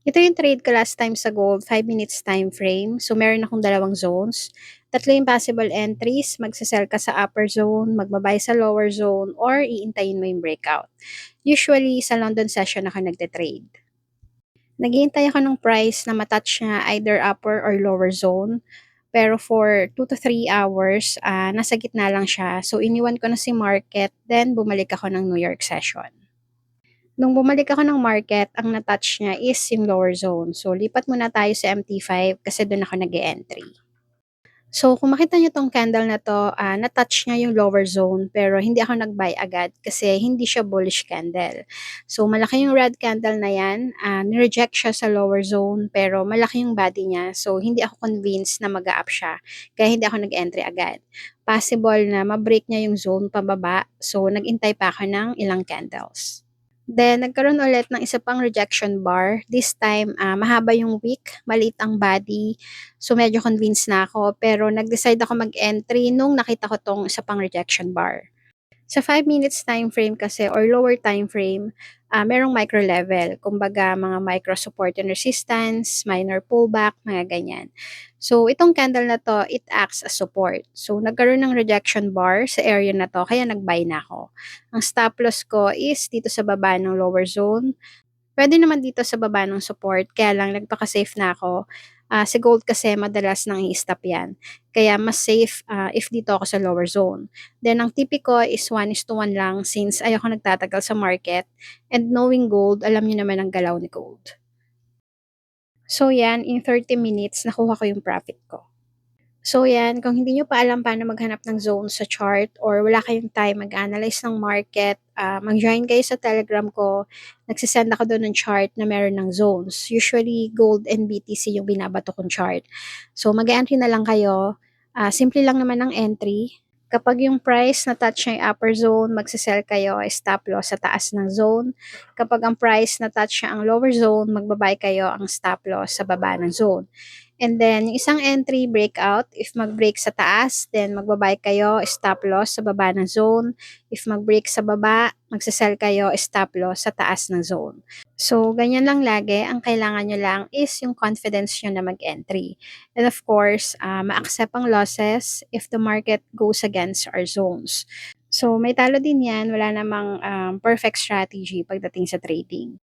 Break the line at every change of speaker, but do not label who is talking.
Ito yung trade ko last time sa gold, 5 minutes time frame. So, meron akong dalawang zones. Tatlo yung possible entries. Magsasell ka sa upper zone, magbabay sa lower zone, or iintayin mo yung breakout. Usually, sa London session ako nagte-trade. Naghihintay ako ng price na matouch niya either upper or lower zone. Pero for 2 to 3 hours, nasa gitna lang siya. So, iniwan ko na si market, then bumalik ako ng New York session. Nung bumalik ako ng market, ang na-touch niya is yung lower zone. So, lipat muna tayo sa MT5 kasi doon ako nag-e-entry. So, kung makita niyo tong candle na to, na-touch niya yung lower zone pero hindi ako nag-buy agad kasi hindi siya bullish candle. So, malaki yung red candle na yan. Nireject siya sa lower zone pero malaki yung body niya. So, hindi ako convinced na mag-up siya. Kaya hindi ako nag-entry agad. Possible na ma-break niya yung zone pababa. So, nag-intay pa ako ng ilang candles. Then, nagkaroon ulit ng isa pang rejection bar. This time, mahaba yung wick, maliit ang body. So, medyo convinced na ako. Pero, nag-decide ako mag-entry nung nakita ko tong isa pang rejection bar. Sa 5 minutes time frame kasi or lower time frame, merong micro level. Kumbaga, mga micro support and resistance, minor pullback, mga ganyan. So, itong candle na to, it acts as support. So, nagkaroon ng rejection bar sa area na to, kaya nag-buy na ako. Ang stop loss ko is dito sa baba ng lower zone. Pwede naman dito sa baba ng support, kaya lang nagpaka-safe na ako. Sa gold kasi madalas nang i-stop yan. Kaya mas safe if dito ako sa lower zone. Then ang tipi ko is 1:1 lang since ayoko nagtatagal sa market. And knowing gold, alam niyo naman ang galaw ni gold. So yan, in 30 minutes, nakuha ko yung profit ko. So yan, kung hindi nyo pa alam paano maghanap ng zone sa chart or wala kayong time mag-analyze ng market, mag-join kayo sa Telegram ko. Nagsisend ako doon ng chart na meron ng zones. Usually, gold and BTC yung binabato kong chart. So mag-entry na lang kayo. Simple lang naman ang entry. Kapag yung price na touch niya yung upper zone, magsisell kayo, stop loss sa taas ng zone. Kapag ang price na touch niya ang lower zone, magbabay kayo ang stop loss sa baba ng zone. And then, yung isang entry, breakout. If mag-break sa taas, then magbabay kayo, stop loss sa baba ng zone. If mag-break sa baba, magsasell kayo, stop loss sa taas ng zone. So, ganyan lang lagi. Ang kailangan nyo lang is yung confidence nyo na mag-entry. And of course, ma-accept ang losses if the market goes against our zones. So, may talo din yan. Wala namang perfect strategy pagdating sa trading.